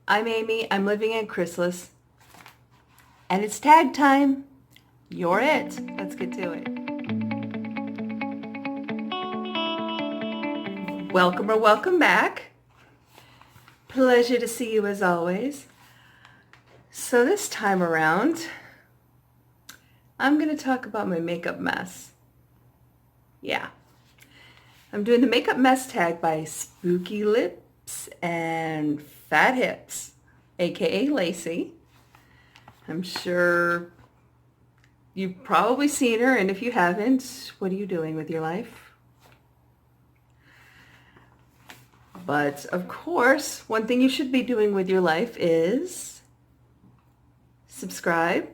I'm Amy. I'm living in Chrysalis. And it's tag time. You're it. Let's get to it. Welcome or welcome back. Pleasure to see you as always. So this time around, I'm going to talk about my makeup mess. Yeah. I'm doing the makeup mess tag by Spooky Lips and Fat Hips, aka Lacey. I'm sure you've probably seen her, and if you haven't, what are you doing with your life? But of course, one thing you should be doing with your life is subscribe,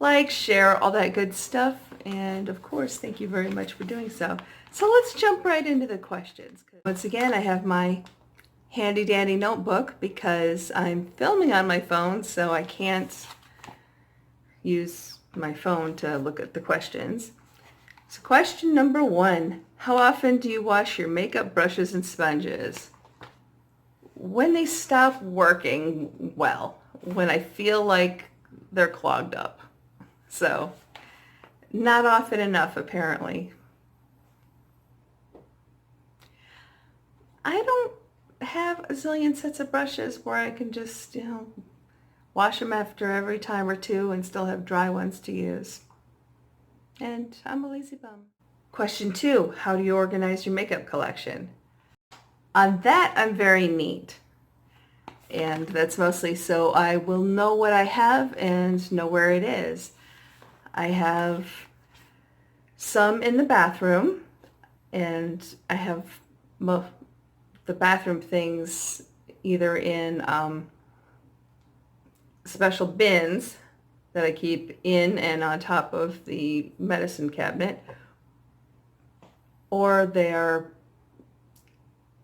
like, share, all that good stuff. And of course, thank you very much for doing so. So let's jump right into the questions. Once again, I have my handy dandy notebook because I'm filming on my phone, so I can't use my phone to look at the questions. So question number 1, how often do you wash your makeup brushes and sponges? When they stop working well, when I feel like they're clogged up. So not often enough, apparently. I don't have a zillion sets of brushes where I can just, wash them after every time or two and still have dry ones to use. And I'm a lazy bum. Question 2, how do you organize your makeup collection? On that, I'm very neat. And that's mostly so I will know what I have and know where it is. I have some in the bathroom, and I have the bathroom things either in special bins that I keep in and on top of the medicine cabinet, or they're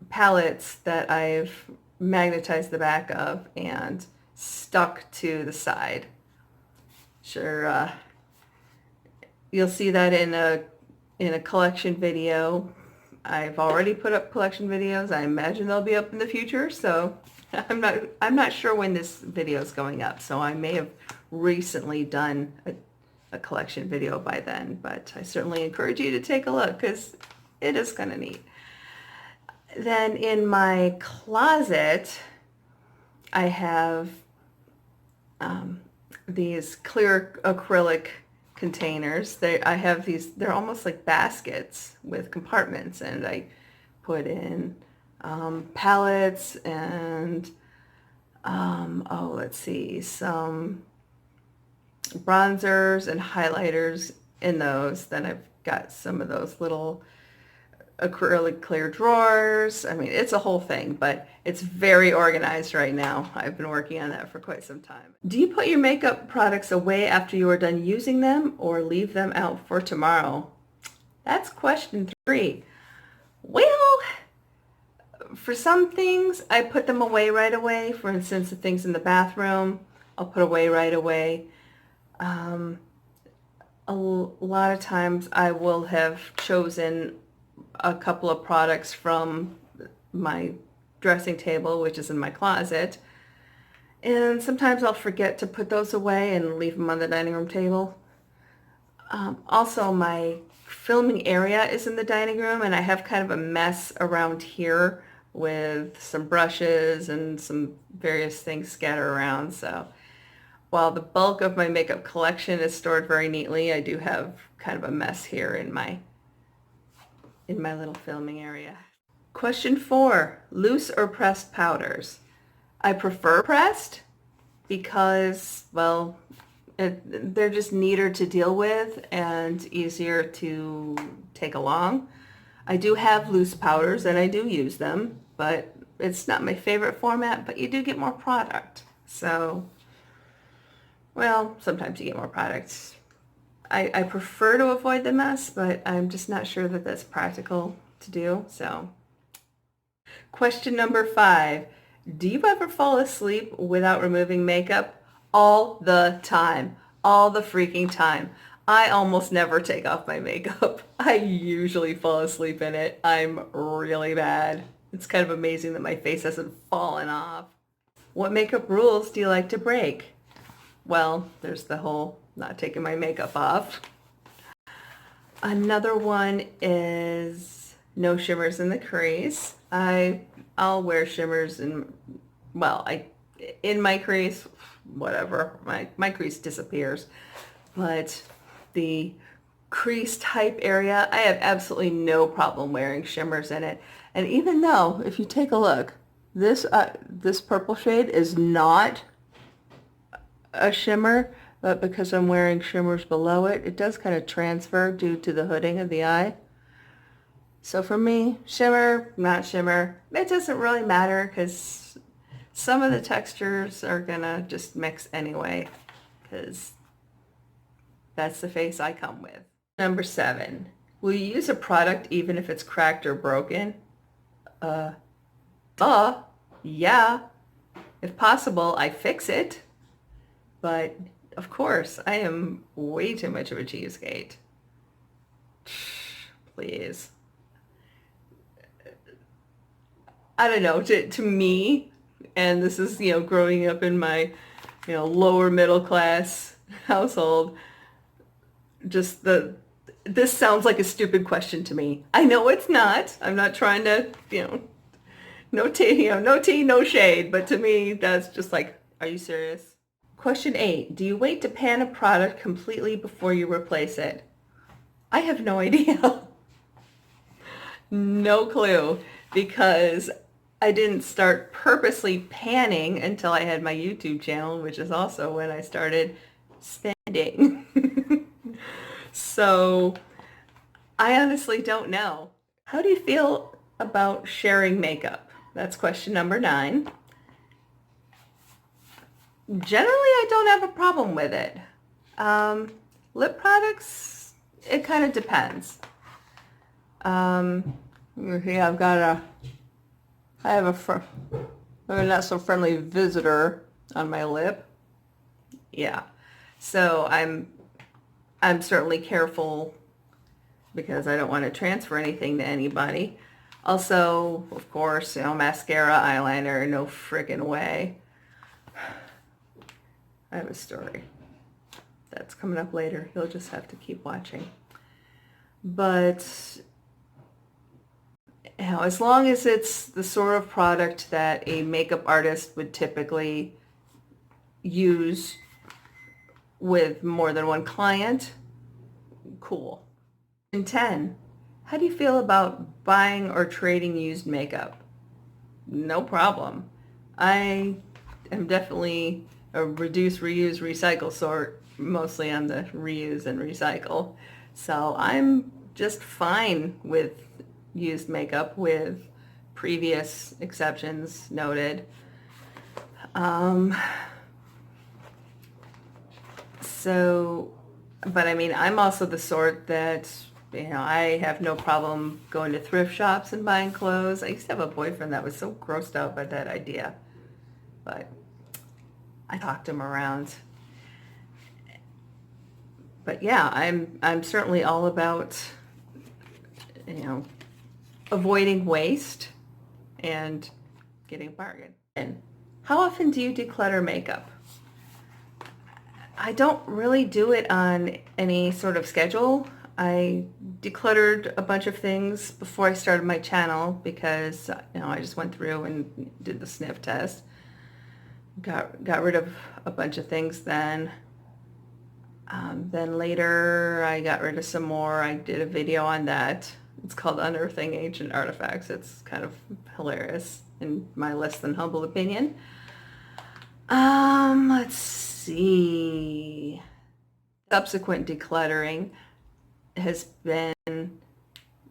palettes that I've magnetized the back of and stuck to the side. Sure, you'll see that in a collection video. I've already put up collection videos. I imagine they'll be up in the future, so I'm not sure when this video is going up, so I may have recently done a collection video by then, but I certainly encourage you to take a look because it is kind of neat. Then in my closet, I have these clear acrylic containers. I have these, they're almost like baskets with compartments, and I put in palettes and let's see, some bronzers and highlighters in those. Then I've got some of those little acrylic clear drawers. I mean, it's a whole thing, but it's very organized right now. I've been working on that for quite some time. Do you put your makeup products away after you are done using them or leave them out for tomorrow? That's question 3. Well, for some things, I put them away right away. For instance, the things in the bathroom, I'll put away right away. A lot of times I will have chosen a couple of products from my dressing table, which is in my closet, and sometimes I'll forget to put those away and leave them on the dining room table. Also, my filming area is in the dining room, and I have kind of a mess around here with some brushes and some various things scattered around. So while the bulk of my makeup collection is stored very neatly, I do have kind of a mess here in my little filming area. Question 4, loose or pressed powders? I prefer pressed because, well, they're just neater to deal with and easier to take along. I do have loose powders and I do use them, but it's not my favorite format, but you do get more product. So, well, sometimes you get more products. I prefer to avoid the mess, but I'm just not sure that that's practical to do. So, question number 5. Do you ever fall asleep without removing makeup? All the time. All the freaking time. I almost never take off my makeup. I usually fall asleep in it. I'm really bad. It's kind of amazing that my face hasn't fallen off. What makeup rules do you like to break? Well, there's the whole not taking my makeup off. Another one is no shimmers in the crease. I'll wear shimmers in, well, in my crease, whatever, my crease disappears. But the crease type area, I have absolutely no problem wearing shimmers in it. And even though, if you take a look, this purple shade is not a shimmer, but because I'm wearing shimmers below it, it does kind of transfer due to the hooding of the eye. So for me, shimmer, not shimmer, it doesn't really matter because some of the textures are gonna just mix anyway, because that's the face I come with. Number 7, will you use a product even if it's cracked or broken? Yeah. If possible, I fix it. But of course, I am way too much of a cheapskate. Please. I don't know, to me, and this is, growing up in my, lower middle class household, just this sounds like a stupid question to me. I know it's not. I'm not trying to, no tea, no shade, but to me, that's just like, are you serious? Question 8, do you wait to pan a product completely before you replace it? I have no idea. No clue, because I didn't start purposely panning until I had my YouTube channel, which is also when I started spending. So I honestly don't know. How do you feel about sharing makeup? That's question number 9. Generally, I don't have a problem with it. Lip products, it kind of depends. Yeah, I have a not so friendly visitor on my lip. Yeah, so I'm certainly careful because I don't want to transfer anything to anybody. Also, of course, mascara, eyeliner, no friggin' way. I have a story that's coming up later. You'll just have to keep watching. But as long as it's the sort of product that a makeup artist would typically use with more than one client, cool. And 10, how do you feel about buying or trading used makeup? No problem. I am definitely a reduce, reuse, recycle sort, mostly on the reuse and recycle. So I'm just fine with used makeup, with previous exceptions noted. But I mean, I'm also the sort that, I have no problem going to thrift shops and buying clothes. I used to have a boyfriend that was so grossed out by that idea, but I talked him around. But yeah, I'm certainly all about, avoiding waste and getting a bargain. And how often do you declutter makeup? I don't really do it on any sort of schedule. I decluttered a bunch of things before I started my channel because, I just went through and did the sniff test. Got rid of a bunch of things then. Then later I got rid of some more. I did a video on that. It's called Unearthing Ancient Artifacts. It's kind of hilarious in my less than humble opinion. Let's see. Subsequent decluttering has been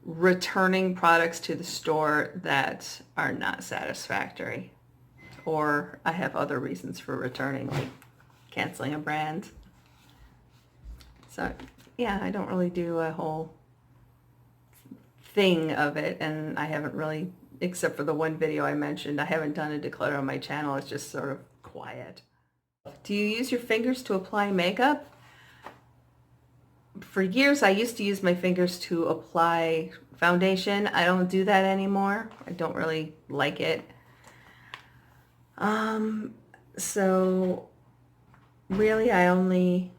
returning products to the store that are not satisfactory, or I have other reasons for returning, like canceling a brand. So yeah, I don't really do a whole thing of it, and I haven't really, except for the one video I mentioned, I haven't done a declutter on my channel. It's just sort of quiet. Do you use your fingers to apply makeup? For years, I used to use my fingers to apply foundation. I don't do that anymore. I don't really like it. So really I only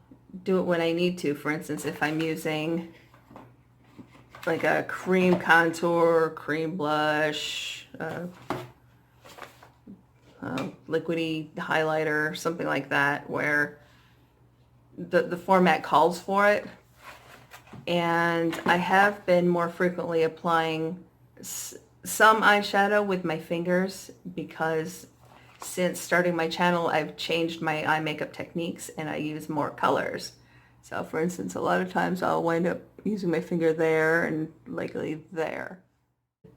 do it when I need to. For instance, if I'm using like a cream contour, cream blush, liquidy highlighter, something like that, where the format calls for it. And I have been more frequently applying some eyeshadow with my fingers because since starting my channel, I've changed my eye makeup techniques and I use more colors. So for instance, a lot of times I'll wind up using my finger there and likely there.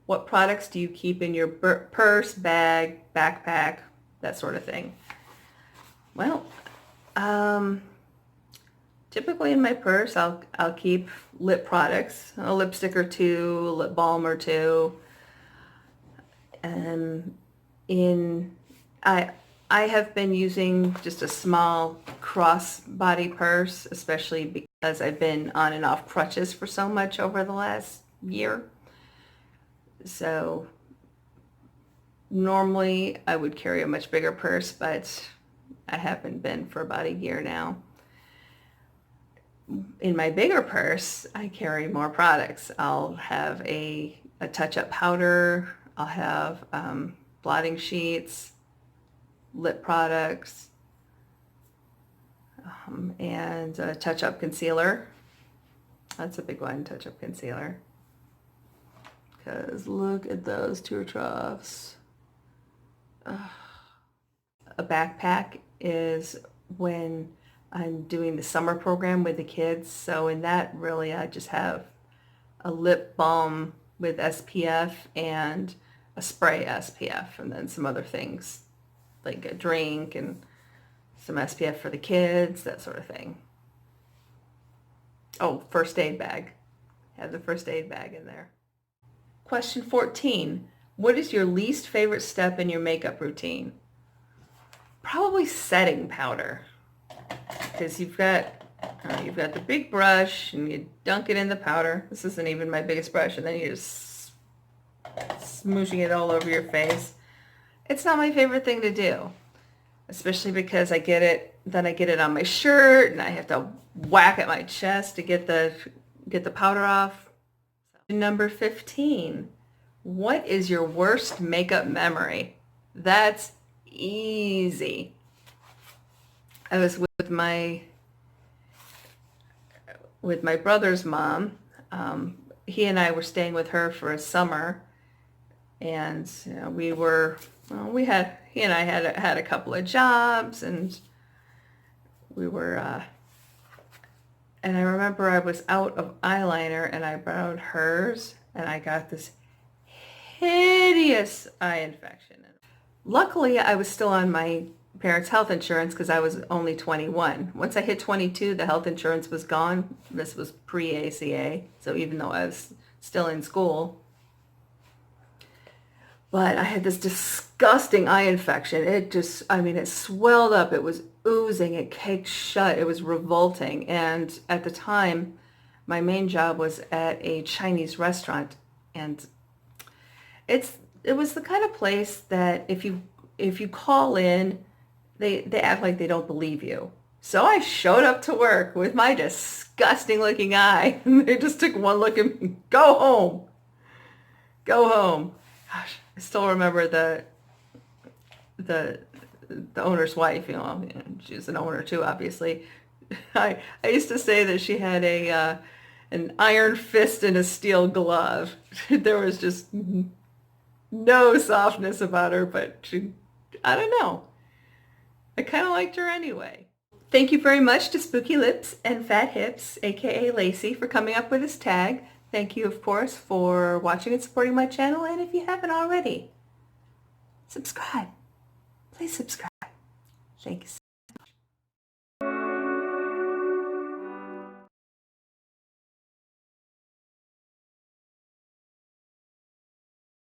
What products do you keep in your purse, bag, backpack, that sort of thing? Well, typically in my purse, I'll keep lip products, a lipstick or two, a lip balm or two. And I have been using just a small crossbody purse, especially because I've been on and off crutches for so much over the last year. So normally I would carry a much bigger purse, but I haven't been for about a year now. In my bigger purse, I carry more products. I'll have a touch-up powder. I'll have blotting sheets, lip products, and a touch-up concealer. That's a big one, touch-up concealer. Because look at those tear troughs. A backpack is when I'm doing the summer program with the kids. So in that, really, I just have a lip balm with SPF and a spray SPF, and then some other things like a drink and some SPF for the kids, that sort of thing. Oh, first aid bag. Have the first aid bag in there. Question 14. What is your least favorite step in your makeup routine? Probably setting powder. Because you've got the big brush and you dunk it in the powder. This isn't even my biggest brush, and then you're just smooshing it all over your face. It's not my favorite thing to do, especially because I get it on my shirt and I have to whack at my chest to get the powder off. Number 15. What is your worst makeup memory? That's easy. I was with my brother's mom. He and I were staying with her for a summer, and he and I had a couple of jobs, and we were. And I remember I was out of eyeliner, and I borrowed hers, and I got this hideous eye infection. Luckily, I was still on my parents' health insurance because I was only 21. Once I hit 22, the health insurance was gone. This was pre-ACA, so even though I was still in school. But I had this disgusting eye infection. It swelled up. It was oozing. It caked shut. It was revolting. And at the time, my main job was at a Chinese restaurant, and it was the kind of place that if you call in, they act like they don't believe you. So I showed up to work with my disgusting looking eye, and they just took one look at me. Go home. Go home. Gosh, I still remember the owner's wife. She's an owner too, obviously. I used to say that she had an iron fist and a steel glove. There was just no softness about her, but I don't know. I kind of liked her anyway. Thank you very much to Spooky Lips and Fat Hips, aka Lacey, for coming up with this tag. Thank you, of course, for watching and supporting my channel, and if you haven't already, subscribe. Please subscribe. Thanks.